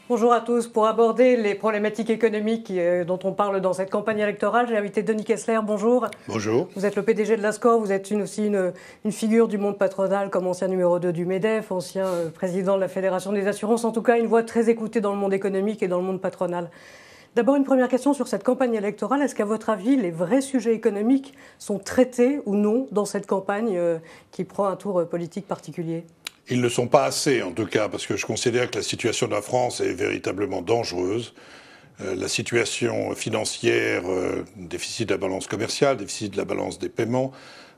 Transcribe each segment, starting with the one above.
Bonjour à tous. Pour aborder les problématiques économiques dont on parle dans cette campagne électorale, j'ai invité Denis Kessler. Bonjour. Bonjour. Vous êtes le PDG de l'Ascor, vous êtes aussi une figure du monde patronal comme ancien numéro 2 du MEDEF, ancien président de la Fédération des assurances, en tout cas une voix très écoutée dans le monde économique et dans le monde patronal. D'abord, une première question sur cette campagne électorale. Est-ce qu'à votre avis, les vrais sujets économiques sont traités ou non dans cette campagne qui prend un tour politique particulier ? Ils ne sont pas assez, en tout cas, parce que je considère que la situation de la France est véritablement dangereuse. La situation financière, déficit de la balance commerciale, déficit de la balance des paiements,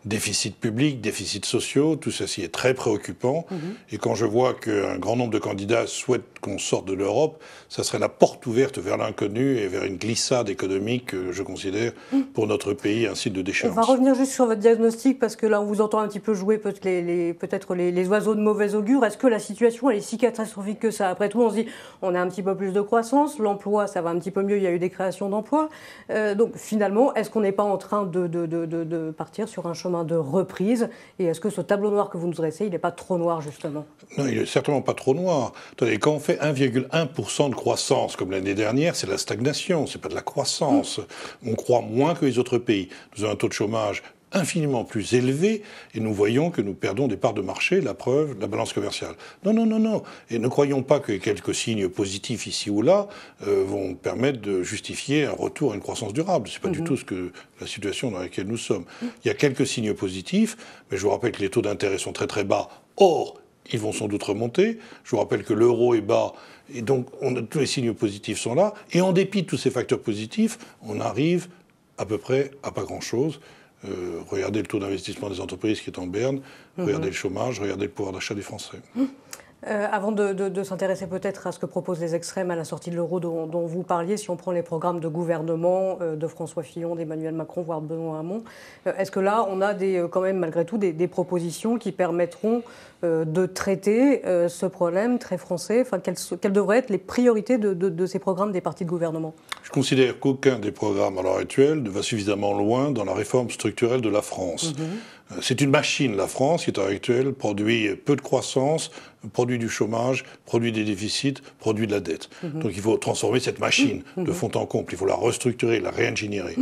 déficit public, déficits sociaux, tout ceci est très préoccupant. Et quand je vois qu'un grand nombre de candidats souhaitent qu'on sorte de l'Europe, ça serait la porte ouverte vers l'inconnu et vers une glissade économique, je considère, pour notre pays, un site de déchéance. On va revenir juste sur votre diagnostic, parce que là, on vous entend un petit peu jouer peut-être les oiseaux de mauvais augure. Est-ce que la situation, elle est si catastrophique que ça? Après tout, on se dit, on a un petit peu plus de croissance, l'emploi, ça va un petit peu mieux, il y a eu des créations d'emplois. Donc finalement, est-ce qu'on n'est pas en train de partir sur un chemin de reprise? Et est-ce que ce tableau noir que vous nous dressez, il n'est pas trop noir, justement? Non, il n'est certainement pas trop noir. Attendez, quand on fait 1,1% de croissance, comme l'année dernière, c'est la stagnation, c'est pas de la croissance. On croît moins que les autres pays. Nous avons un taux de chômage infiniment plus élevé et nous voyons que nous perdons des parts de marché, la preuve, la balance commerciale. Non, non, non, non. Et ne croyons pas que quelques signes positifs ici ou là vont permettre de justifier un retour à une croissance durable. C'est pas du tout la situation dans laquelle nous sommes. Il y a quelques signes positifs, mais je vous rappelle que les taux d'intérêt sont très très bas. Or, ils vont sans doute remonter. Je vous rappelle que l'euro est bas. Et donc, tous les signes positifs sont là. Et en dépit de tous ces facteurs positifs, on arrive à peu près à pas grand-chose. Regardez le taux d'investissement des entreprises qui est en berne, regardez le chômage, regardez le pouvoir d'achat des Français. Avant de s'intéresser peut-être à ce que proposent les extrêmes à la sortie de l'euro dont vous parliez, si on prend les programmes de gouvernement de François Fillon, d'Emmanuel Macron, voire de Benoît Hamon, est-ce que là, on a quand même malgré tout des propositions qui permettront de traiter ce problème très français? Enfin, quelles devraient être les priorités de ces programmes des partis de gouvernement? Je considère qu'aucun des programmes à l'heure actuelle ne va suffisamment loin dans la réforme structurelle de la France. C'est une machine, la France, qui, à l'heure actuelle, produit peu de croissance, produit du chômage, produit des déficits, produit de la dette. Donc il faut transformer cette machine de fond en comble, il faut la restructurer, la réingénierer.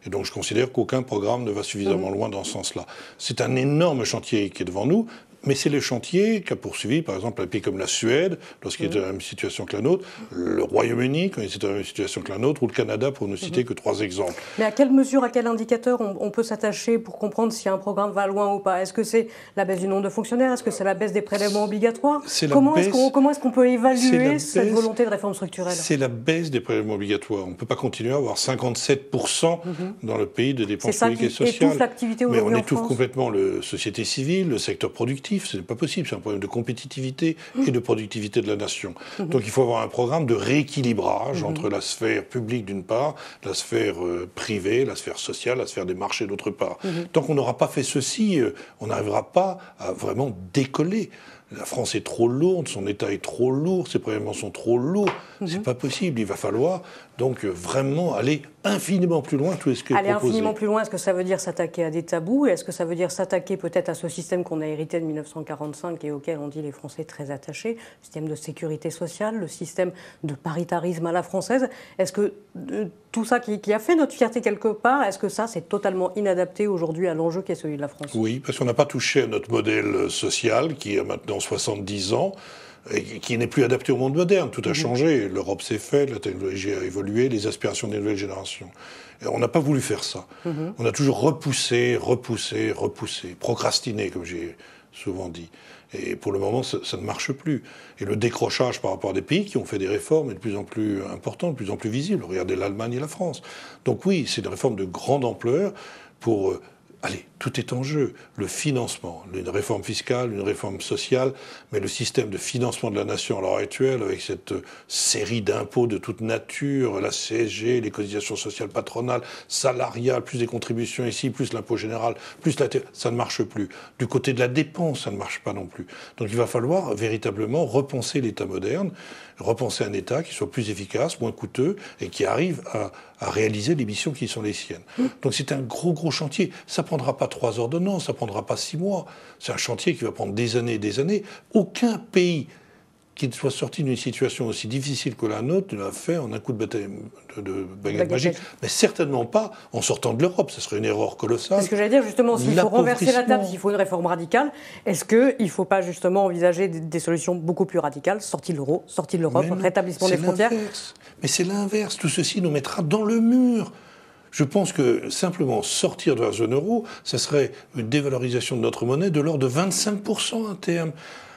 Et donc je considère qu'aucun programme ne va suffisamment loin dans ce sens-là. C'est un énorme chantier qui est devant nous. Mais c'est le chantier qu'a poursuivi, par exemple, un pays comme la Suède, lorsqu'il était dans la même situation que la nôtre, le Royaume-Uni, quand il était dans la même situation que la nôtre, ou le Canada, pour ne citer que 3 exemples. Mais à quelle mesure, à quel indicateur on peut s'attacher pour comprendre si un programme va loin ou pas? Est-ce que c'est la baisse du nombre de fonctionnaires? Est-ce que c'est la baisse des prélèvements obligatoires? Comment est-ce qu'on peut évaluer cette volonté de réforme structurelle? C'est la baisse des prélèvements obligatoires. On ne peut pas continuer à avoir 57% dans le pays de dépenses publiques et sociales. C'est ça qui étouffe l'activité aujourd'hui en France. Mais on étouffe complètement la société civile, le secteur productif. Ce n'est pas possible, c'est un problème de compétitivité et de productivité de la nation. Donc il faut avoir un programme de rééquilibrage entre la sphère publique d'une part, la sphère privée, la sphère sociale, la sphère des marchés d'autre part. Tant qu'on n'aura pas fait ceci, on n'arrivera pas à vraiment décoller. La France est trop lourde, son État est trop lourd, ses prélèvements sont trop lourds. C'est pas possible. Il va falloir donc vraiment aller infiniment plus loin. Tout ce qui est proposé. Aller infiniment plus loin, est-ce que ça veut dire s'attaquer à des tabous? Est-ce que ça veut dire s'attaquer peut-être à ce système qu'on a hérité de 1945 et auquel on dit les Français très attachés, le système de sécurité sociale, le système de paritarisme à la française? Est-ce que tout ça qui a fait notre fierté quelque part, est-ce que ça c'est totalement inadapté aujourd'hui à l'enjeu qui est celui de la France? Oui, parce qu'on n'a pas touché à notre modèle social qui a maintenant 70 ans et qui n'est plus adapté au monde moderne. Tout a changé. L'Europe s'est faite, la technologie a évolué, les aspirations des nouvelles générations. Et on n'a pas voulu faire ça. On a toujours repoussé, procrastiné, comme j'ai souvent dit. Et pour le moment, ça ne marche plus. Et le décrochage par rapport à des pays qui ont fait des réformes est de plus en plus important, de plus en plus visible. Regardez l'Allemagne et la France. Donc oui, c'est une réforme de grande ampleur pour... Allez, tout est en jeu. Le financement, une réforme fiscale, une réforme sociale, mais le système de financement de la nation à l'heure actuelle, avec cette série d'impôts de toute nature, la CSG, les cotisations sociales patronales, salariales, plus des contributions ici, plus l'impôt général, plus la ça ne marche plus. Du côté de la dépense, ça ne marche pas non plus. Donc il va falloir véritablement repenser l'État moderne, repenser un État qui soit plus efficace, moins coûteux, et qui arrive à réaliser les missions qui sont les siennes. Donc c'est un gros chantier. Ça ne prendra pas 3 ordonnances, ça ne prendra pas 6 mois. C'est un chantier qui va prendre des années et des années. Aucun pays qu'il soit sorti d'une situation aussi difficile que la nôtre l'a fait en un coup de baguette magique. Mais certainement pas en sortant de l'Europe. Ce serait une erreur colossale. C'est ce que j'allais dire, justement, s'il faut renverser la table, s'il faut une réforme radicale, est-ce qu'il ne faut pas justement envisager des solutions beaucoup plus radicales, sortie de l'euro, sortie de l'Europe, rétablissement des frontières? Mais c'est l'inverse. Tout ceci nous mettra dans le mur. Je pense que simplement sortir de la zone euro, ce serait une dévalorisation de notre monnaie de l'ordre de 25% à terme.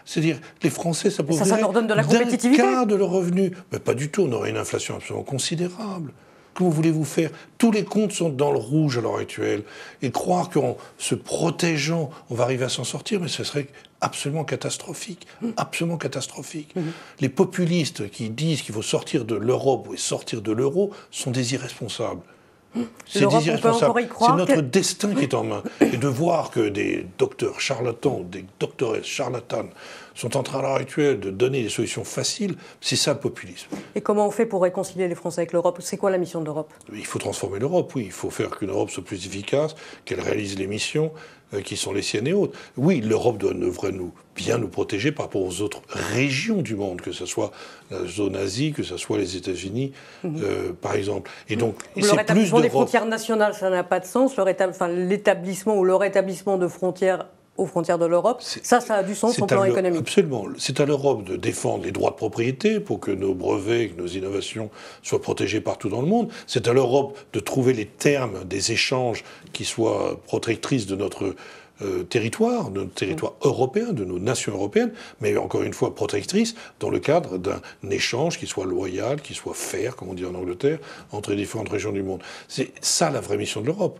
C'est-à-dire, les Français, ça pourrait ça leur donne de la compétitivité. d'un quart de leur revenu. Mais pas du tout, on aurait une inflation absolument considérable. Comment voulez-vous faire? Tous les comptes sont dans le rouge à l'heure actuelle. Et croire qu'en se protégeant, on va arriver à s'en sortir, mais ce serait absolument catastrophique. Absolument catastrophique. Les populistes qui disent qu'il faut sortir de l'Europe et sortir de l'euro sont des irresponsables. C'est irresponsable. C'est notre destin qui est en main. Et de voir que des docteurs charlatans, des doctoresses charlatanes sont en train à l'heure actuelle de donner des solutions faciles, c'est ça le populisme. Et comment on fait pour réconcilier les Français avec l'Europe? C'est quoi la mission de l'Europe? Il faut transformer l'Europe, oui. Il faut faire qu'une Europe soit plus efficace, qu'elle réalise les missions qui sont les siennes et autres. Oui, l'Europe devrait bien nous protéger par rapport aux autres régions du monde, que ce soit la zone Asie, que ce soit les États-Unis, par exemple. Et donc, le rétablissement des frontières nationales, ça n'a pas de sens. L'établissement ou le rétablissement de frontières aux frontières de l'Europe, ça a du sens au plan économique. Absolument. C'est à l'Europe de défendre les droits de propriété pour que nos brevets, que nos innovations soient protégées partout dans le monde. C'est à l'Europe de trouver les termes des échanges qui soient protectrices de notre territoire européen, de nos nations européennes, mais encore une fois protectrices dans le cadre d'un échange qui soit loyal, qui soit fair, comme on dit en Angleterre, entre les différentes régions du monde. C'est ça la vraie mission de l'Europe.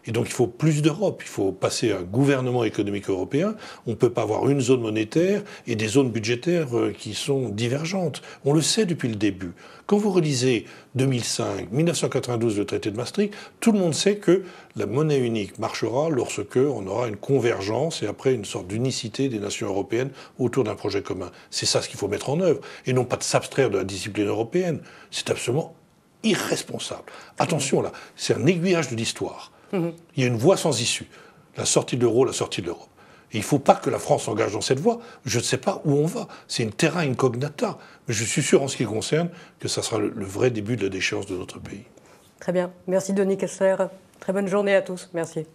Et donc il faut plus d'Europe, il faut passer à un gouvernement économique européen. On ne peut pas avoir une zone monétaire et des zones budgétaires qui sont divergentes. On le sait depuis le début. Quand vous relisez 2005, 1992, le traité de Maastricht, tout le monde sait que la monnaie unique marchera lorsque on aura une convergence et après une sorte d'unicité des nations européennes autour d'un projet commun. C'est ça ce qu'il faut mettre en œuvre, et non pas de s'abstraire de la discipline européenne. C'est absolument irresponsable. Attention là, c'est un aiguillage de l'histoire. Il y a une voie sans issue. La sortie de l'euro, la sortie de l'Europe. Et il ne faut pas que la France s'engage dans cette voie. Je ne sais pas où on va. C'est une terra incognita. Mais je suis sûr, en ce qui concerne, que ça sera le vrai début de la déchéance de notre pays. Très bien. Merci Denis Kessler. Très bonne journée à tous. Merci.